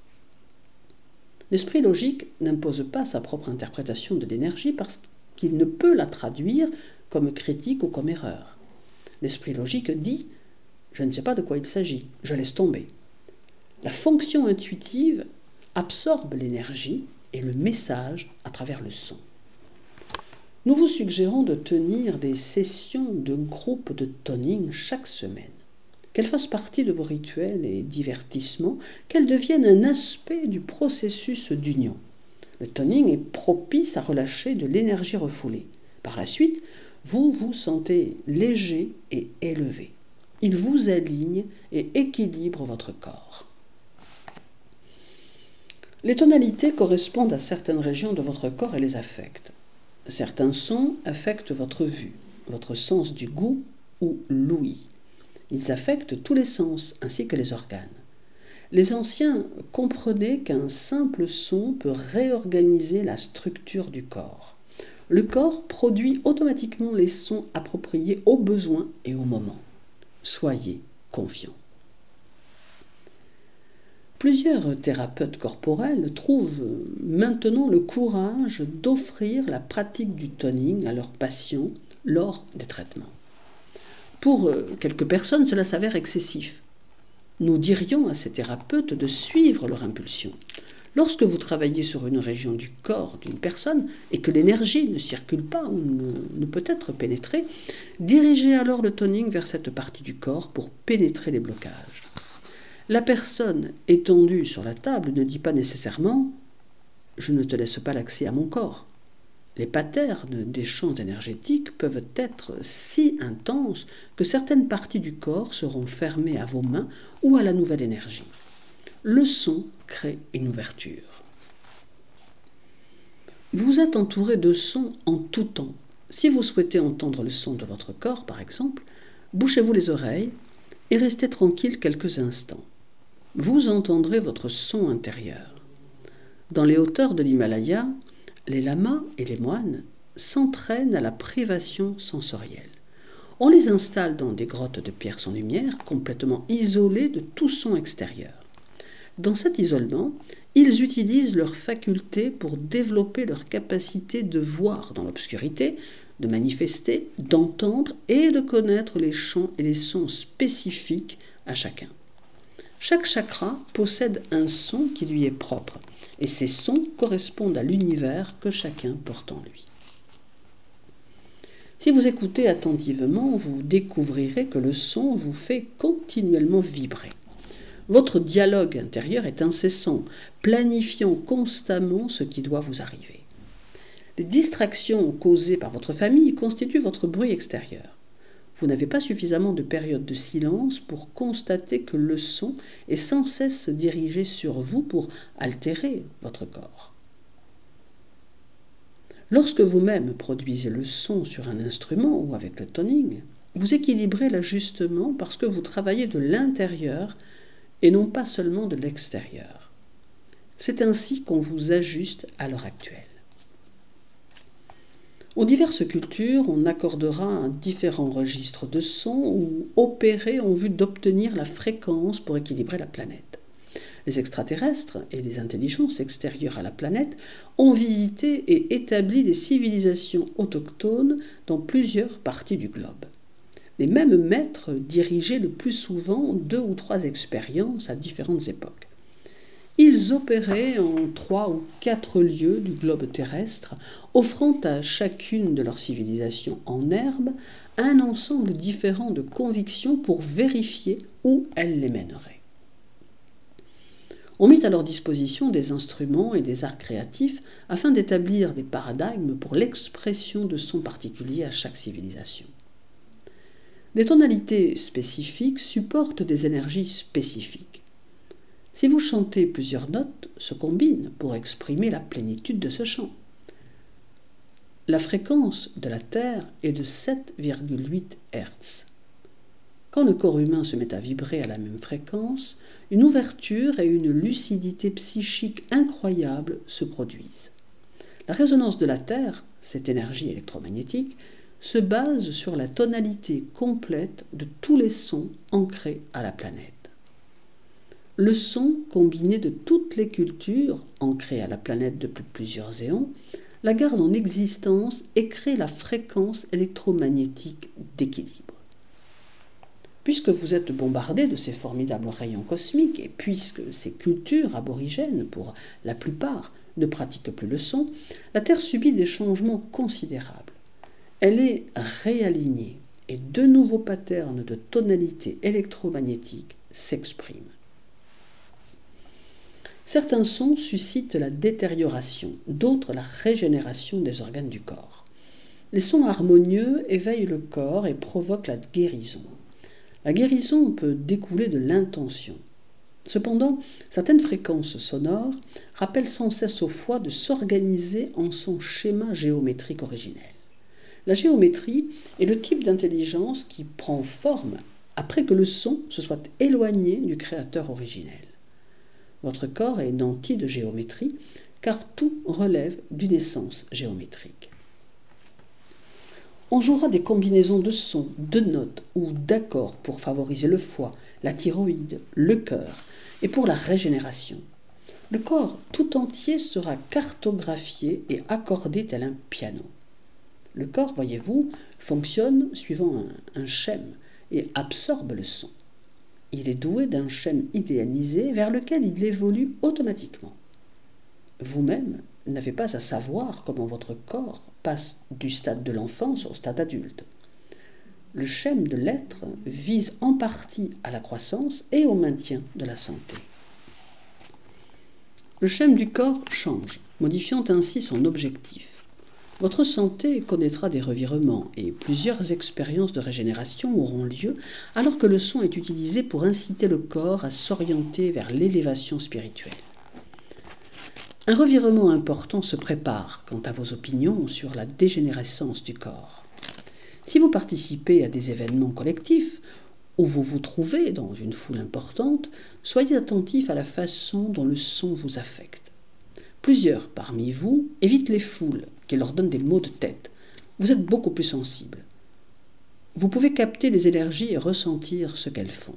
L'esprit logique n'impose pas sa propre interprétation de l'énergie parce qu'il ne peut la traduire comme critique ou comme erreur. L'esprit logique dit « Je ne sais pas de quoi il s'agit, je laisse tomber ». La fonction intuitive absorbe l'énergie et le message à travers le son. Nous vous suggérons de tenir des sessions de groupe de toning chaque semaine. Qu'elles fassent partie de vos rituels et divertissements, qu'elles deviennent un aspect du processus d'union. Le toning est propice à relâcher de l'énergie refoulée. Par la suite, vous vous sentez léger et élevé. Il vous aligne et équilibre votre corps. Les tonalités correspondent à certaines régions de votre corps et les affectent. Certains sons affectent votre vue, votre sens du goût ou l'ouïe. Ils affectent tous les sens ainsi que les organes. Les anciens comprenaient qu'un simple son peut réorganiser la structure du corps. Le corps produit automatiquement les sons appropriés aux besoins et au moment. Soyez confiants. Plusieurs thérapeutes corporels trouvent maintenant le courage d'offrir la pratique du toning à leurs patients lors des traitements. Pour quelques personnes, cela s'avère excessif. Nous dirions à ces thérapeutes de suivre leur impulsion. Lorsque vous travaillez sur une région du corps d'une personne et que l'énergie ne circule pas ou ne peut être pénétrée, dirigez alors le toning vers cette partie du corps pour pénétrer les blocages. La personne étendue sur la table ne dit pas nécessairement « je ne te laisse pas l'accès à mon corps ». Les patterns des champs énergétiques peuvent être si intenses que certaines parties du corps seront fermées à vos mains ou à la nouvelle énergie. Le son crée une ouverture. Vous êtes entouré de sons en tout temps. Si vous souhaitez entendre le son de votre corps, par exemple, bouchez-vous les oreilles et restez tranquille quelques instants. Vous entendrez votre son intérieur. Dans les hauteurs de l'Himalaya, les lamas et les moines s'entraînent à la privation sensorielle. On les installe dans des grottes de pierre sans lumière, complètement isolées de tout son extérieur. Dans cet isolement, ils utilisent leurs facultés pour développer leur capacité de voir dans l'obscurité, de manifester, d'entendre et de connaître les chants et les sons spécifiques à chacun. Chaque chakra possède un son qui lui est propre, et ces sons correspondent à l'univers que chacun porte en lui. Si vous écoutez attentivement, vous découvrirez que le son vous fait continuellement vibrer. Votre dialogue intérieur est incessant, planifiant constamment ce qui doit vous arriver. Les distractions causées par votre famille constituent votre bruit extérieur. Vous n'avez pas suffisamment de périodes de silence pour constater que le son est sans cesse dirigé sur vous pour altérer votre corps. Lorsque vous-même produisez le son sur un instrument ou avec le toning, vous équilibrez l'ajustement parce que vous travaillez de l'intérieur et non pas seulement de l'extérieur. C'est ainsi qu'on vous ajuste à l'heure actuelle. Aux diverses cultures, on accordera différents registres de sons ou opérer en vue d'obtenir la fréquence pour équilibrer la planète. Les extraterrestres et les intelligences extérieures à la planète ont visité et établi des civilisations autochtones dans plusieurs parties du globe. Les mêmes maîtres dirigeaient le plus souvent 2 ou 3 expériences à différentes époques. Ils opéraient en 3 ou 4 lieux du globe terrestre, offrant à chacune de leurs civilisations en herbe un ensemble différent de convictions pour vérifier où elles les mèneraient. On mit à leur disposition des instruments et des arts créatifs afin d'établir des paradigmes pour l'expression de sons particuliers à chaque civilisation. Des tonalités spécifiques supportent des énergies spécifiques. Si vous chantez, plusieurs notes se combinent pour exprimer la plénitude de ce chant. La fréquence de la Terre est de 7,8 Hz. Quand le corps humain se met à vibrer à la même fréquence, une ouverture et une lucidité psychique incroyable se produisent. La résonance de la Terre, cette énergie électromagnétique, se base sur la tonalité complète de tous les sons ancrés à la planète. Le son combiné de toutes les cultures, ancrées à la planète depuis plusieurs éons, la garde en existence et crée la fréquence électromagnétique d'équilibre. Puisque vous êtes bombardé de ces formidables rayons cosmiques et puisque ces cultures aborigènes, pour la plupart, ne pratiquent plus le son, la Terre subit des changements considérables. Elle est réalignée et de nouveaux patterns de tonalité électromagnétique s'expriment. Certains sons suscitent la détérioration, d'autres la régénération des organes du corps. Les sons harmonieux éveillent le corps et provoquent la guérison. La guérison peut découler de l'intention. Cependant, certaines fréquences sonores rappellent sans cesse au foie de s'organiser en son schéma géométrique originel. La géométrie est le type d'intelligence qui prend forme après que le son se soit éloigné du créateur originel. Votre corps est nanti de géométrie, car tout relève d'une essence géométrique. On jouera des combinaisons de sons, de notes ou d'accords pour favoriser le foie, la thyroïde, le cœur et pour la régénération. Le corps tout entier sera cartographié et accordé tel un piano. Le corps, voyez-vous, fonctionne suivant un schème et absorbe le son. Il est doué d'un schème idéalisé vers lequel il évolue automatiquement. Vous-même n'avez pas à savoir comment votre corps passe du stade de l'enfance au stade adulte. Le schème de l'être vise en partie à la croissance et au maintien de la santé. Le schème du corps change, modifiant ainsi son objectif. Votre santé connaîtra des revirements et plusieurs expériences de régénération auront lieu alors que le son est utilisé pour inciter le corps à s'orienter vers l'élévation spirituelle. Un revirement important se prépare quant à vos opinions sur la dégénérescence du corps. Si vous participez à des événements collectifs ou vous vous trouvez dans une foule importante, soyez attentif à la façon dont le son vous affecte. Plusieurs parmi vous évitent les foules qui leur donnent des maux de tête. Vous êtes beaucoup plus sensible. Vous pouvez capter les énergies et ressentir ce qu'elles font.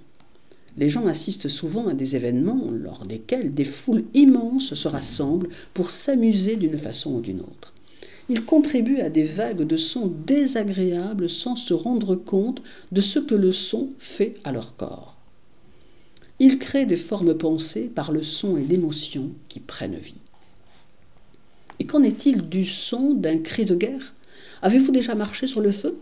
Les gens assistent souvent à des événements lors desquels des foules immenses se rassemblent pour s'amuser d'une façon ou d'une autre. Ils contribuent à des vagues de sons désagréables sans se rendre compte de ce que le son fait à leur corps. Ils créent des formes pensées par le son et l'émotion qui prennent vie. Et qu'en est-il du son d'un cri de guerre? Avez-vous déjà marché sur le feu?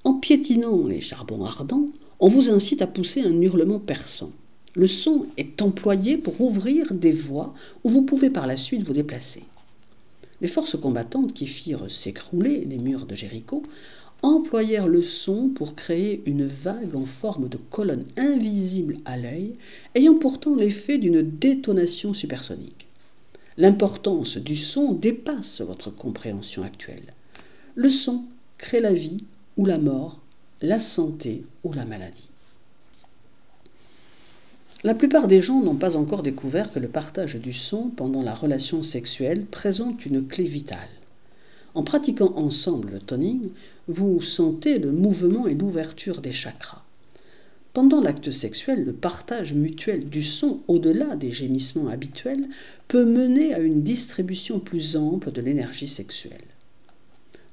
En piétinant les charbons ardents, on vous incite à pousser un hurlement perçant. Le son est employé pour ouvrir des voies où vous pouvez par la suite vous déplacer. Les forces combattantes qui firent s'écrouler les murs de Jéricho employèrent le son pour créer une vague en forme de colonne invisible à l'œil, ayant pourtant l'effet d'une détonation supersonique. L'importance du son dépasse votre compréhension actuelle. Le son crée la vie ou la mort, la santé ou la maladie. La plupart des gens n'ont pas encore découvert que le partage du son pendant la relation sexuelle présente une clé vitale. En pratiquant ensemble le toning, vous sentez le mouvement et l'ouverture des chakras. Pendant l'acte sexuel, le partage mutuel du son au-delà des gémissements habituels peut mener à une distribution plus ample de l'énergie sexuelle.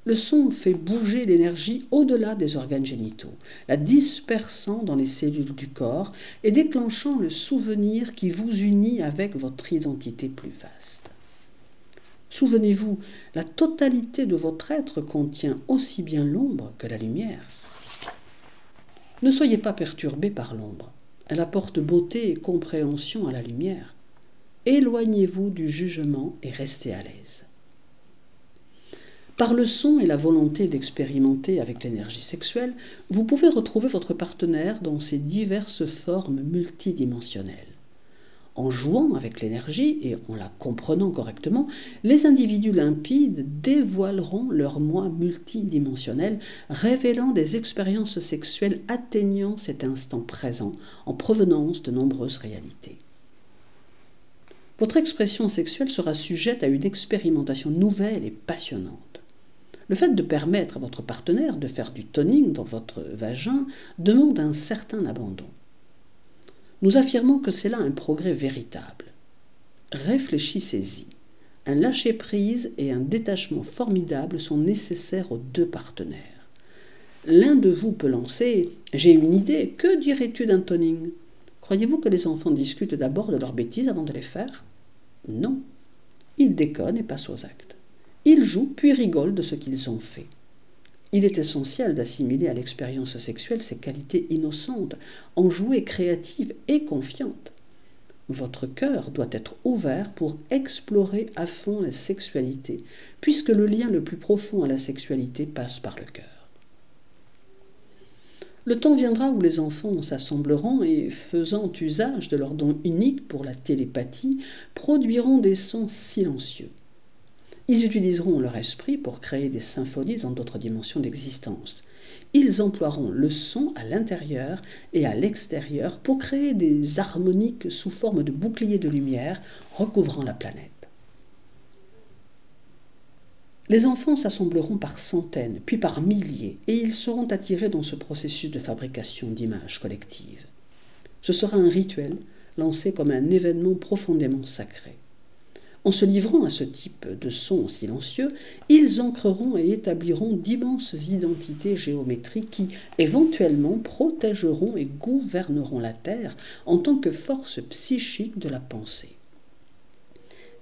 Le son fait bouger l'énergie au-delà des organes génitaux, la dispersant dans les cellules du corps et déclenchant le souvenir qui vous unit avec votre identité plus vaste. Souvenez-vous, la totalité de votre être contient aussi bien l'ombre que la lumière. Ne soyez pas perturbés par l'ombre. Elle apporte beauté et compréhension à la lumière. Éloignez-vous du jugement et restez à l'aise. Par le son et la volonté d'expérimenter avec l'énergie sexuelle, vous pouvez retrouver votre partenaire dans ses diverses formes multidimensionnelles. En jouant avec l'énergie et en la comprenant correctement, les individus limpides dévoileront leur moi multidimensionnel, révélant des expériences sexuelles atteignant cet instant présent en provenance de nombreuses réalités. Votre expression sexuelle sera sujette à une expérimentation nouvelle et passionnante. Le fait de permettre à votre partenaire de faire du toning dans votre vagin demande un certain abandon. Nous affirmons que c'est là un progrès véritable. Réfléchissez-y. Un lâcher-prise et un détachement formidable sont nécessaires aux deux partenaires. L'un de vous peut lancer « J'ai une idée, que dirais-tu d'un toning ?» Croyez-vous que les enfants discutent d'abord de leurs bêtises avant de les faire? Non. Ils déconnent et passent aux actes. Ils jouent puis rigolent de ce qu'ils ont fait. Il est essentiel d'assimiler à l'expérience sexuelle ses qualités innocentes, enjouées, créatives et confiantes. Votre cœur doit être ouvert pour explorer à fond la sexualité, puisque le lien le plus profond à la sexualité passe par le cœur. Le temps viendra où les enfants s'assembleront et, faisant usage de leur don unique pour la télépathie, produiront des sons silencieux. Ils utiliseront leur esprit pour créer des symphonies dans d'autres dimensions d'existence. Ils emploieront le son à l'intérieur et à l'extérieur pour créer des harmoniques sous forme de boucliers de lumière recouvrant la planète. Les enfants s'assembleront par centaines, puis par milliers, et ils seront attirés dans ce processus de fabrication d'images collectives. Ce sera un rituel lancé comme un événement profondément sacré. En se livrant à ce type de sons silencieux, ils ancreront et établiront d'immenses identités géométriques qui, éventuellement, protégeront et gouverneront la Terre en tant que force psychique de la pensée.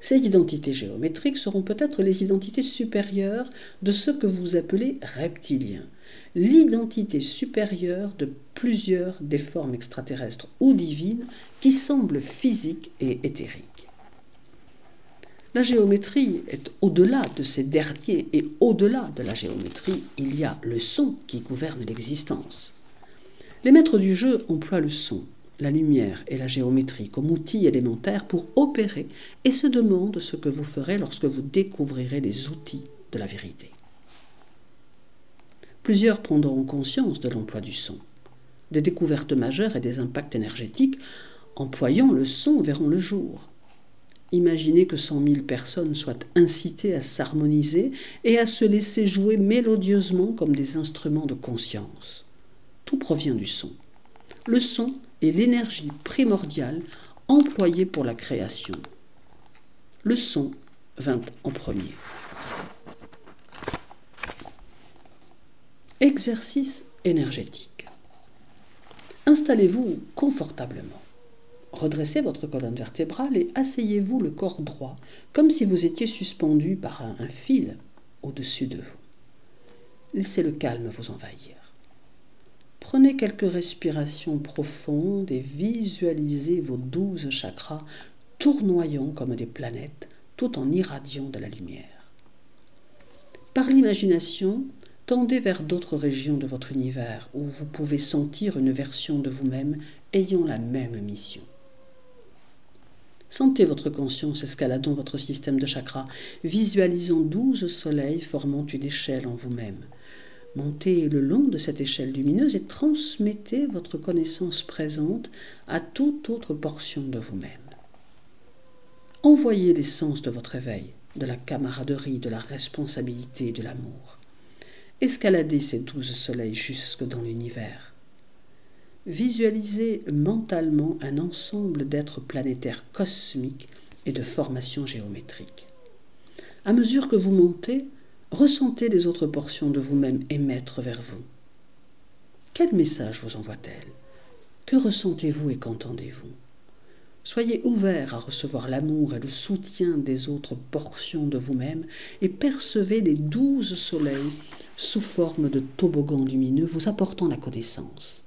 Ces identités géométriques seront peut-être les identités supérieures de ce que vous appelez reptiliens, l'identité supérieure de plusieurs des formes extraterrestres ou divines qui semblent physiques et éthériques. La géométrie est au-delà de ces derniers et au-delà de la géométrie, il y a le son qui gouverne l'existence. Les maîtres du jeu emploient le son, la lumière et la géométrie comme outils élémentaires pour opérer et se demandent ce que vous ferez lorsque vous découvrirez les outils de la vérité. Plusieurs prendront conscience de l'emploi du son. Des découvertes majeures et des impacts énergétiques employant le son verront le jour. Imaginez que 100 000 personnes soient incitées à s'harmoniser et à se laisser jouer mélodieusement comme des instruments de conscience. Tout provient du son. Le son est l'énergie primordiale employée pour la création. Le son vint en premier. Exercice énergétique. Installez-vous confortablement. Redressez votre colonne vertébrale et asseyez-vous le corps droit, comme si vous étiez suspendu par un fil au-dessus de vous. Laissez le calme vous envahir. Prenez quelques respirations profondes et visualisez vos 12 chakras tournoyant comme des planètes, tout en irradiant de la lumière. Par l'imagination, tendez vers d'autres régions de votre univers où vous pouvez sentir une version de vous-même ayant la même mission. Sentez votre conscience escaladant votre système de chakras, visualisant 12 soleils formant une échelle en vous-même. Montez le long de cette échelle lumineuse et transmettez votre connaissance présente à toute autre portion de vous-même. Envoyez l'essence de votre éveil, de la camaraderie, de la responsabilité et de l'amour. Escaladez ces 12 soleils jusque dans l'univers. Visualisez mentalement un ensemble d'êtres planétaires cosmiques et de formations géométriques. À mesure que vous montez, ressentez les autres portions de vous-même émettre vers vous. Quel message vous envoie-t-elle? Que ressentez-vous et qu'entendez-vous? Soyez ouvert à recevoir l'amour et le soutien des autres portions de vous-même et percevez les 12 soleils sous forme de toboggans lumineux vous apportant la connaissance.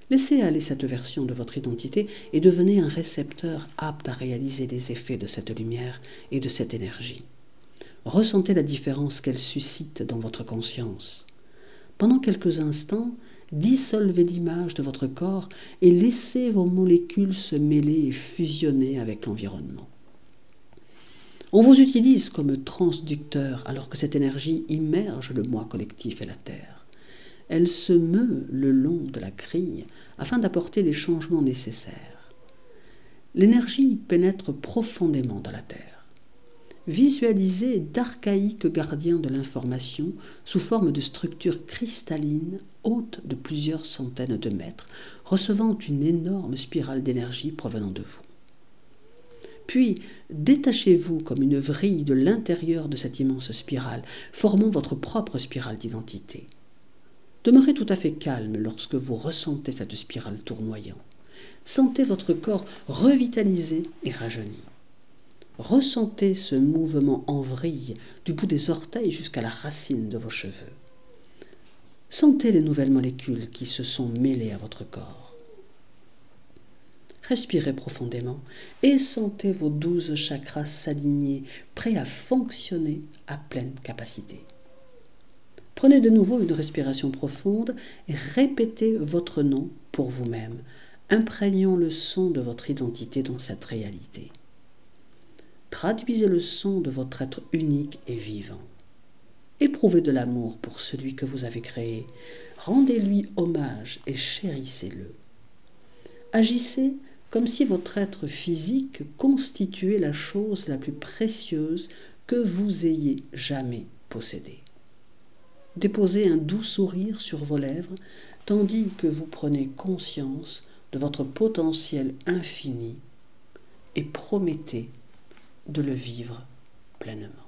Laissez aller cette version de votre identité et devenez un récepteur apte à réaliser les effets de cette lumière et de cette énergie. Ressentez la différence qu'elle suscite dans votre conscience. Pendant quelques instants, dissolvez l'image de votre corps et laissez vos molécules se mêler et fusionner avec l'environnement. On vous utilise comme transducteur alors que cette énergie immerge le moi collectif et la Terre. Elle se meut le long de la grille afin d'apporter les changements nécessaires. L'énergie pénètre profondément dans la Terre. Visualisez d'archaïques gardiens de l'information sous forme de structures cristallines hautes de plusieurs centaines de mètres, recevant une énorme spirale d'énergie provenant de vous. Puis, détachez-vous comme une vrille de l'intérieur de cette immense spirale, formant votre propre spirale d'identité. Demeurez tout à fait calme lorsque vous ressentez cette spirale tournoyant. Sentez votre corps revitalisé et rajeuni. Ressentez ce mouvement en vrille du bout des orteils jusqu'à la racine de vos cheveux. Sentez les nouvelles molécules qui se sont mêlées à votre corps. Respirez profondément et sentez vos 12 chakras s'aligner, prêts à fonctionner à pleine capacité. Prenez de nouveau une respiration profonde et répétez votre nom pour vous-même, imprégnant le son de votre identité dans cette réalité. Traduisez le son de votre être unique et vivant. Éprouvez de l'amour pour celui que vous avez créé. Rendez-lui hommage et chérissez-le. Agissez comme si votre être physique constituait la chose la plus précieuse que vous ayez jamais possédée. Déposez un doux sourire sur vos lèvres tandis que vous prenez conscience de votre potentiel infini et promettez de le vivre pleinement.